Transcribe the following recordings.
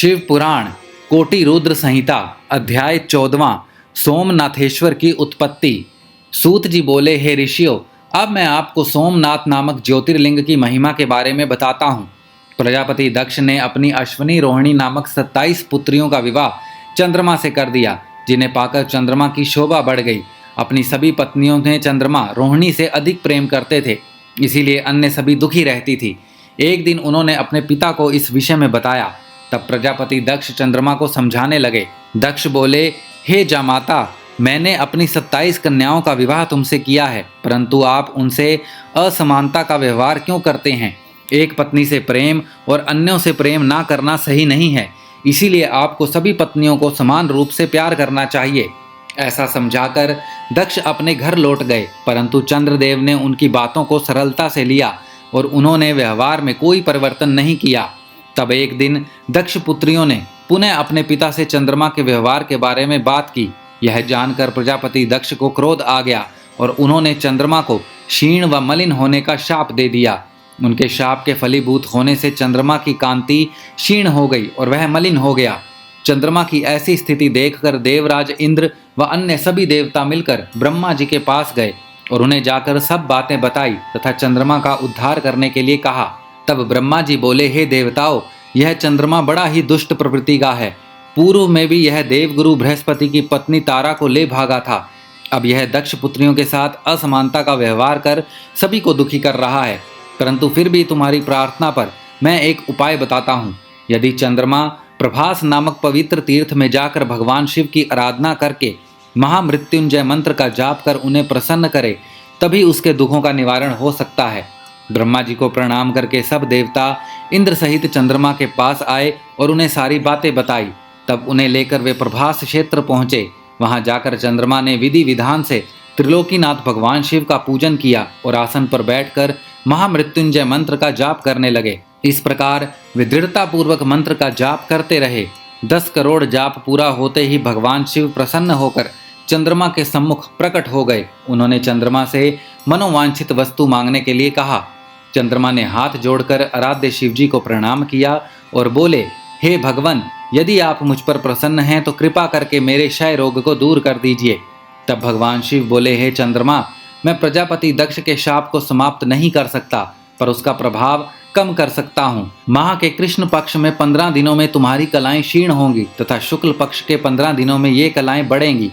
शिव पुराण कोटि रुद्र संहिता अध्याय 14वां सोमनाथेश्वर की उत्पत्ति। सूत जी बोले, हे ऋषियों, अब मैं आपको सोमनाथ नामक ज्योतिर्लिंग की महिमा के बारे में बताता हूँ। प्रजापति दक्ष ने अपनी अश्विनी रोहिणी नामक 27 पुत्रियों का विवाह चंद्रमा से कर दिया, जिन्हें पाकर चंद्रमा की शोभा बढ़ गई। अपनी सभी पत्नियों ने चंद्रमा रोहिणी से अधिक प्रेम करते थे, इसीलिए अन्य सभी दुखी रहती थी। एक दिन उन्होंने अपने पिता को इस विषय में बताया। तब प्रजापति दक्ष चंद्रमा को समझाने लगे। दक्ष बोले, हे जामाता, मैंने अपनी 27 कन्याओं का विवाह तुमसे किया है, परंतु आप उनसे असमानता का व्यवहार क्यों करते हैं? एक पत्नी से प्रेम और अन्यों से प्रेम ना करना सही नहीं है, इसीलिए आपको सभी पत्नियों को समान रूप से प्यार करना चाहिए। ऐसा समझाकर दक्ष अपने घर लौट गए, परंतु चंद्रदेव ने उनकी बातों को सरलता से लिया और उन्होंने व्यवहार में कोई परिवर्तन नहीं किया। तब एक दिन दक्ष पुत्रियों ने पुनः अपने पिता से चंद्रमा के व्यवहार के बारे में बात की। यह जानकर प्रजापति दक्ष को क्रोध आ गया और उन्होंने चंद्रमा को क्षीण व मलिन होने का शाप दे दिया। उनके शाप के फलीभूत होने से चंद्रमा की कांति क्षीण हो गई और वह मलिन हो गया। चंद्रमा की ऐसी स्थिति देखकर देवराज इंद्र व अन्य सभी देवता मिलकर ब्रह्मा जी के पास गए और उन्हें जाकर सब बातें बताई तथा चंद्रमा का उद्धार करने के लिए कहा। तब ब्रह्मा जी बोले, हे देवताओं, यह चंद्रमा बड़ा ही दुष्ट प्रवृत्ति का है। पूर्व में भी यह देवगुरु बृहस्पति की पत्नी तारा को ले भागा था। अब यह दक्ष पुत्रियों के साथ असमानता का व्यवहार कर सभी को दुखी कर रहा है। परंतु फिर भी तुम्हारी प्रार्थना पर मैं एक उपाय बताता हूँ। यदि चंद्रमा प्रभास नामक पवित्र तीर्थ में जाकर भगवान शिव की आराधना करके महामृत्युंजय मंत्र का जाप कर उन्हें प्रसन्न करे, तभी उसके दुखों का निवारण हो सकता है। ब्रह्मा जी को प्रणाम करके सब देवता इंद्र सहित चंद्रमा के पास आए और उन्हें सारी बातें बताई। तब उन्हें लेकर वे प्रभास क्षेत्र पहुंचे। वहां जाकर चंद्रमा ने विधि विधान से त्रिलोकीनाथ भगवान शिव का पूजन किया और आसन पर बैठकर महामृत्युंजय मंत्र का जाप करने लगे। इस प्रकार वे दृढ़ता पूर्वक मंत्र का जाप करते रहे। 10 करोड़ जाप पूरा होते ही भगवान शिव प्रसन्न होकर चंद्रमा के सम्मुख प्रकट हो गए। उन्होंने चंद्रमा से मनोवांछित वस्तु मांगने के लिए कहा। चंद्रमा ने हाथ जोड़कर आराध्य शिवजी को प्रणाम किया और बोले, हे भगवान, यदि आप मुझ पर प्रसन्न हैं तो कृपा करके मेरे क्षय रोग को दूर कर दीजिए। तब भगवान शिव बोले, हे चंद्रमा, मैं प्रजापति दक्ष के शाप को समाप्त नहीं कर सकता, पर उसका प्रभाव कम कर सकता हूँ। माह के कृष्ण पक्ष में 15 दिनों में तुम्हारी कलाएं क्षीण होंगी तथा शुक्ल पक्ष के 15 दिनों में ये कलाएं बढ़ेंगी।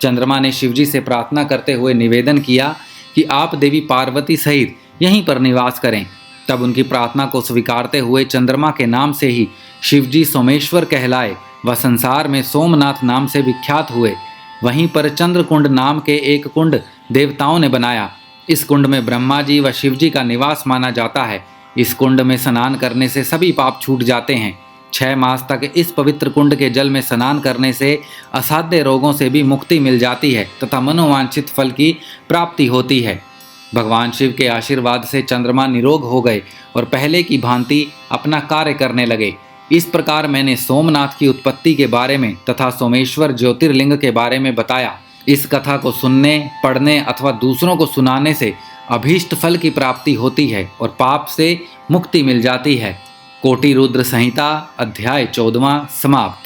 चंद्रमा ने शिवजी से प्रार्थना करते हुए निवेदन किया कि आप देवी पार्वती सहित यहीं पर निवास करें। तब उनकी प्रार्थना को स्वीकारते हुए चंद्रमा के नाम से ही शिवजी सोमेश्वर कहलाए व संसार में सोमनाथ नाम से विख्यात हुए। वहीं पर चंद्रकुंड नाम के एक कुंड देवताओं ने बनाया। इस कुंड में ब्रह्मा जी व शिवजी का निवास माना जाता है। इस कुंड में स्नान करने से सभी पाप छूट जाते हैं। 6 मास तक इस पवित्र कुंड के जल में स्नान करने से असाध्य रोगों से भी मुक्ति मिल जाती है तथा मनोवांछित फल की प्राप्ति होती है। भगवान शिव के आशीर्वाद से चंद्रमा निरोग हो गए और पहले की भांति अपना कार्य करने लगे। इस प्रकार मैंने सोमनाथ की उत्पत्ति के बारे में तथा सोमेश्वर ज्योतिर्लिंग के बारे में बताया। इस कथा को सुनने, पढ़ने अथवा दूसरों को सुनाने से अभीष्ट फल की प्राप्ति होती है और पाप से मुक्ति मिल जाती है। कोटि रुद्र संहिता अध्याय 14वां समाप्त।